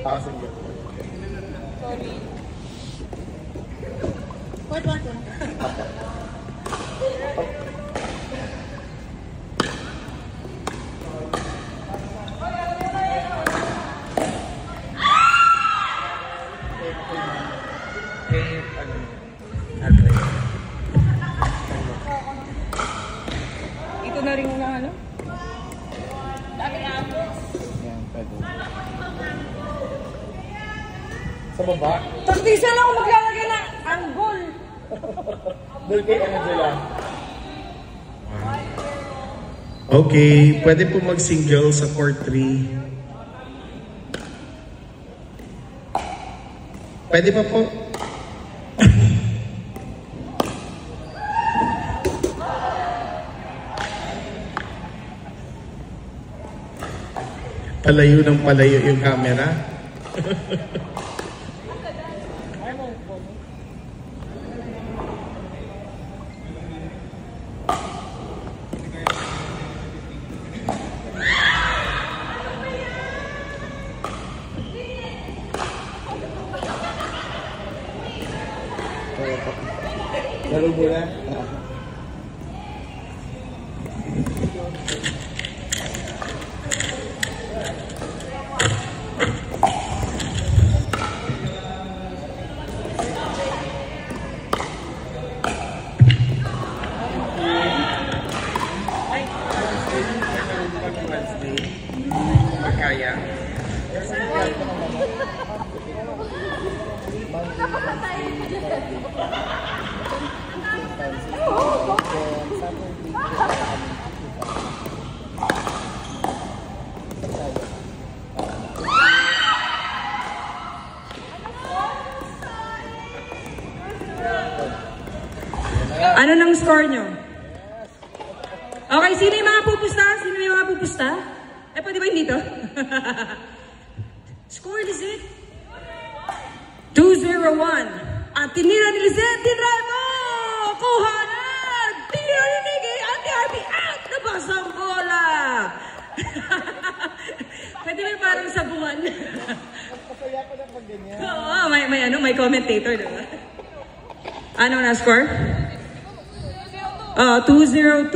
Sige. Sorry. What? Ito na rin na ano? Yan, pwede. Sa baba? Taktisan ako maglalagay ng anggol. Doon kay Angela. Okay, pwede po mag-single sa court 3. Pwede pa po? Palayo ng palayo yung camera. Laro muna. Magkaya. Ano nang score nyo? Okay, sino yung mga pupusta? Sino yung mga pupusta? Eh, pwede ba yung dito? Score, Lizette? 2-0-1. At tinira ni Lizette, tinira mo! Kuha na! Tinira ni Nikki! Ate-RP out! Nabasa ang bola! Pwede ba yung parang sabungan? Masaya ko na pag ganyan. Oo, may commentator, diba? Ano na score? 2-0-2.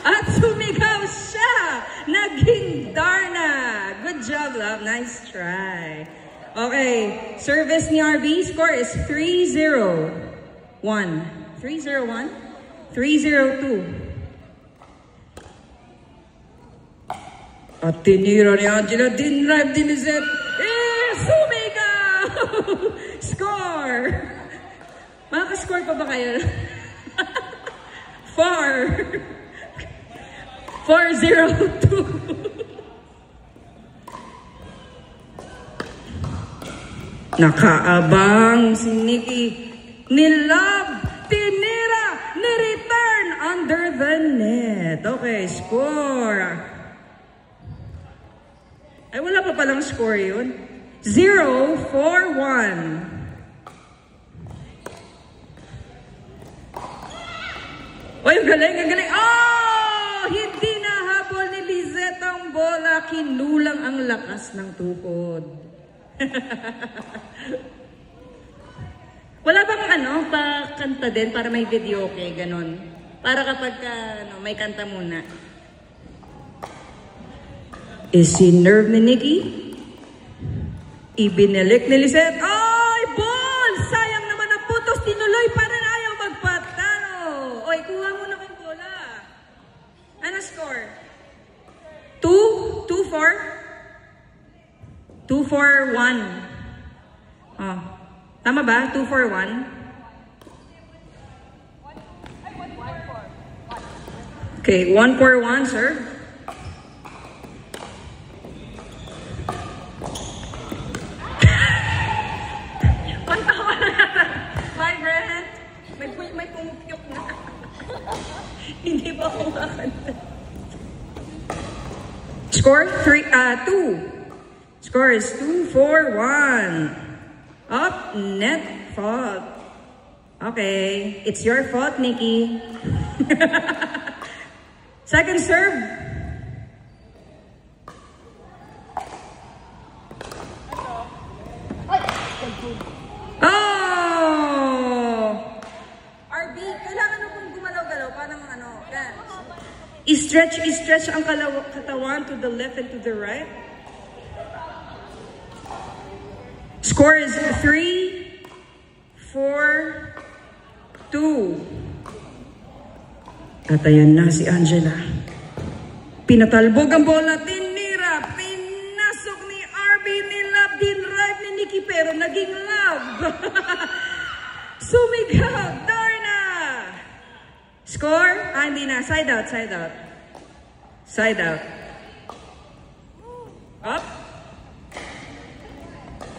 At sumigaw siya! Naging Darna! Good job, love. Nice try. Okay, service ni RB. Score is 3-0-1. 3-0-1? 3-0-2. At tinira ni Angela, dinrive din ni Zed. Sumigaw! Score! Makaka-score pa ba kayo? 4-0-2. Nakaabang si Nikki. Nilab, tinira, ni-return under the net. Okay, score. Ay, wala pa palang score yun. 0-4-1. Oy, ang galing, ang galing. Oh! Hindi nahabol ni Lizette ang bola. Kinulang ang lakas ng tukod. Wala bang pakanta din para may video okay, ganon? Para kapag may kanta muna. Isinerve ni Nikki. Ibinilik ni Lizette. Ay, ball! Sayang naman ang putos. Tinuloy pa rin, ayaw magpatalo. Oy, kuha mo na yung bola. Ano score? 2-4? 2-4-1. Oh. Tama ba? 2-4-1? Okay, 1-4-1, sir. May pumupyok na. Hindi ba kumakanta? Score 2. Score is 2-4-1. Up. net fault. Okay, it's your fault, Nikki. Second serve. Oh! RB, kailangan mo kung gumalaw-galaw, parang ano, yan. I-stretch ang katawan to the left and to the right. Score is 3-4-2. At ayan na si Angela. Pinatalbog ang bola, tinira, pinasok ni RB, nilab, dinrive ni Nikki, pero naging love. Sumigaw, Darna! Score? Ah, hindi na. Side out, side out. Side out. Up.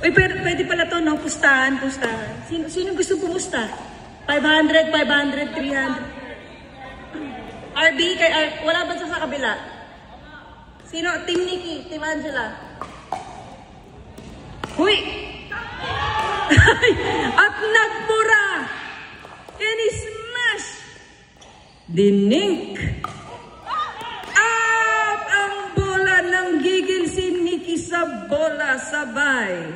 Uy, pwede pala to, no? Pustahan. Sino gusto pumusta? 500, 300. RB, wala ba sa kabila? Sino? Team Nikki, Team Angela. Huy! At nagmura! And smash! Dinink! At ang bola ng gigil si Nikki sa bola sabay.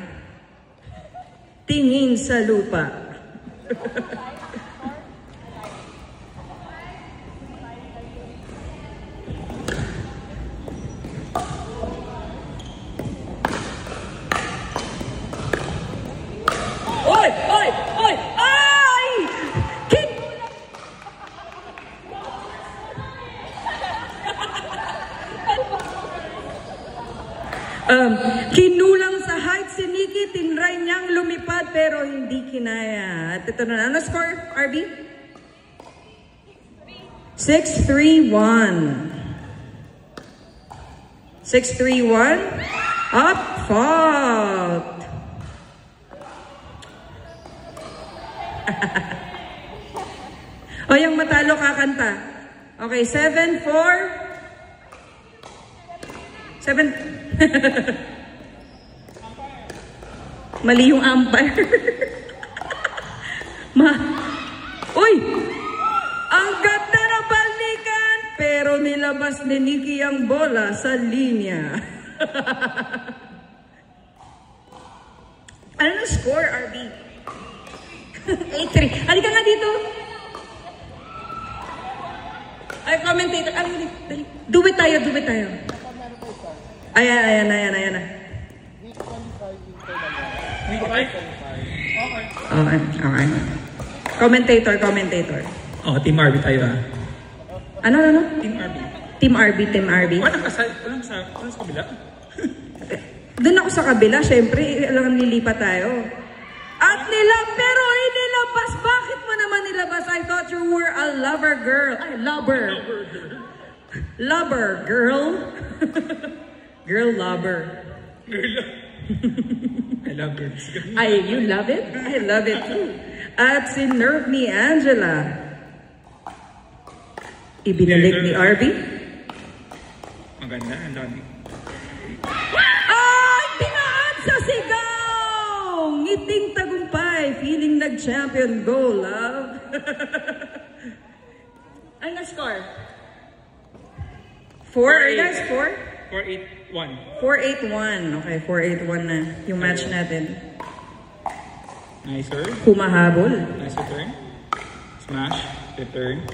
Tingin sa lupa. Oy! Ay! Kinulang sa height si Nikki, tinry niyang lumipad pero hindi kinaya. At ito na. Ano score, RB? 6-3-1. 6-3-1. Up, fault. O, yung matalo kakanta. Okay, 7-4. 7. Mali yung umpire. Uy! Ang ganda na balikan! Pero nilabas ni Nikki ang bola sa linya. Ano na score, RB? 8-3. Halika nga dito. Ay, commentator. Dali. Do it tayo. Ayan na. Okay. Commentator. Oh, Team RB tayo ah. Ano? Team RB. Team RB. Walang sa kabila. Doon ako sa kabila, syempre, alam nilipat tayo. At pero inilabas. Bakit mo naman nilabas? I thought you were a lover girl. Ay, lover. Lover girl. Girl lover. I love it. You love it? I love it too. At sinerve ni Angela. Ibinalik ni RB. Maganda, ang dami. Ay! Tinaan sa sigaw! Ngiting tagumpay. Feeling nag-champion. Go, love. Ano score? 4? Guys, 4? 4-8-1. 4-8-1. Okay, 4-8-1 na yung match natin. Nicer. Humahabol. Nice return. Smash. Return.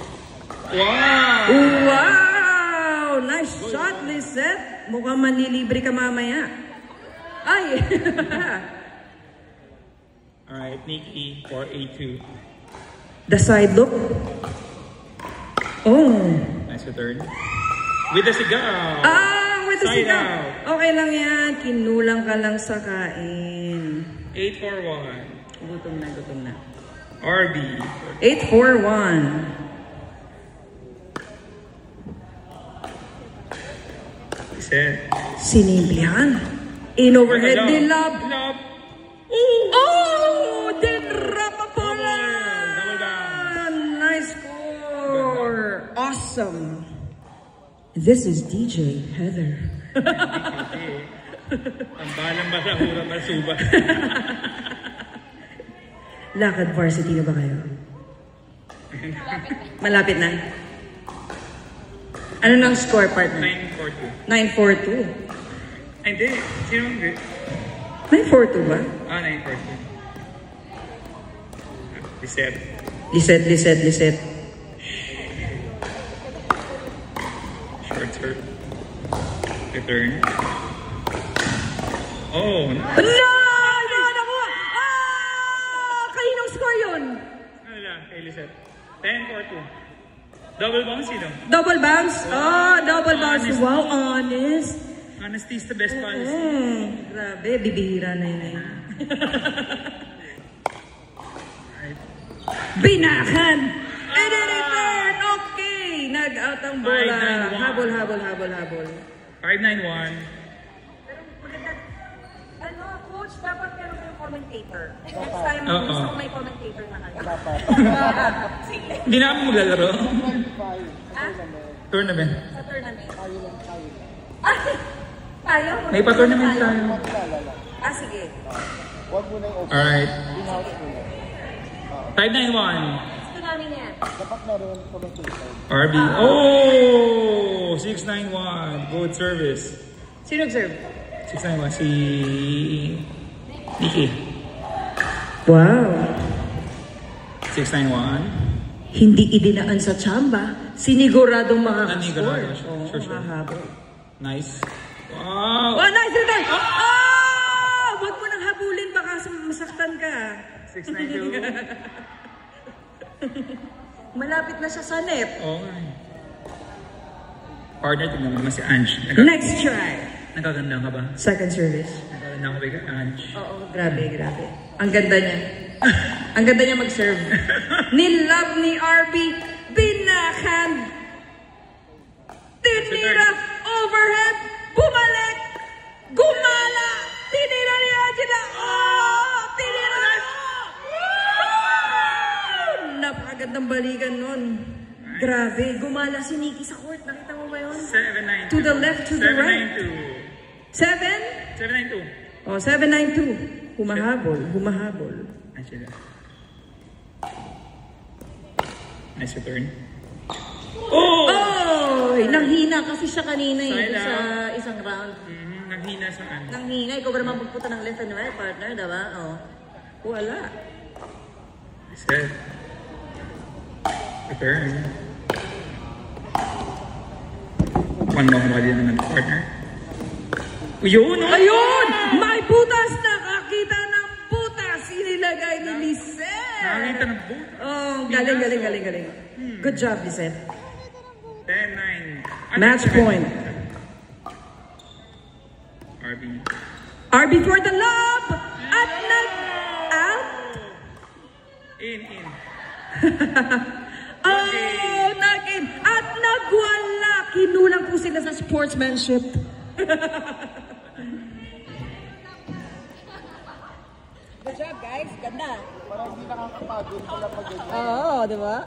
Wow! Wow! Nice shot, Lisette. Mukhang manlilibre ka mamaya. Ay! Alright, Nikki, 4-8-2. The side look. Oh. Nice return. With the cigar. With the Side sigaw. out. Okay lang yan. Kinulang ka lang sa kain. 8-4-1. Gutom na. RB. 8-4-1. Sinimplihan. In overhead ni Love. Oh! Dinrapa-bola! Nice score. Awesome. This is DJ Heather. Ang balang basahura masuba. Lakad varsity na ba kayo? Malapit na. Ano nang score, partner? 9-4-2. 9-4-2. Ay, hindi. Sino hindi? 9-4-2 ba? 9-4-2. Reset. Lisette. Short serve. Return. Oh, Ala! Nakuha! Kaninong score yun? ano lang, kay Lisette. 10-4-2. Double bounce, sino? Double bounce? Double bounce. Wow, honest. Honesty is the best policy. Grabe, bibihira na yun. Binakan! And in return, okay! Nag-out ang bola. 5-9-1. Habol. 5-9-1. Ano, coach, dapat meron yung commentator. Next time, gusto ko may commentator na kayo. Sige. Hindi na kami maglalaro. Tournament. Sa tournament. Tayo? May pa-tournament tayo. Sige. Huwag mo na yung open. Alright. In-house mo na. 5-9-1. Gusto namin yan. Dapat meron commentator. RB. Oh! 6-9-1. Good service. Sino nag-serve? 6-9-1. Si Nikki. Wow. 6-9-1. Hindi idinaan sa tsamba, siniguradong makakascore. Nanigurado. Sure. Makahabol. Nice. Wow! Oh, nice return! Huwag mo nang habulin, baka masaktan ka. 6-9-2. Malapit na siya sa net. Oo nga. Partner, tignan mo naman si Ange. Next try. Nagaganda ka ba? Second service. Nagaganda ka ba kay Ange? Oo, grabe. Ang ganda niya. Ang ganda niya mag-serve. Nilove ni RB. Binakan. Tinira. Overhead. Bumalik. Gumala. Tinira ni Angela. Tinira. Napakagandang balikan nun. Grabe. Gumala si Nikki sa court. Nakita mo ba yun? 7-9-2. To the left, to the right. 7-9-2. 7-9-2. 7-9-2. Humahabol. Angela. Nice return. Oh! Nanghina kasi siya kanina Sayang. sa isang round. Naghina saan? Nanghina. Ikaw ba naman magpunta ng left and right, partner? Diba? Wala. Set. Return. One more body naman, partner. Yun! Ayun! May butas! Nakakita ng butas! Inilagay ni Lisette! Nakakita ng boot. Galing. Good job, Lisette. 10-9. Match point. RB. RB for the love! At nag-out! In. Nag-in! At nagwala! Kinulang po sila sa sportsmanship. Good job, guys. Ganda. Parang hindi nakakapagod pala pag ganyan. Oo, di ba?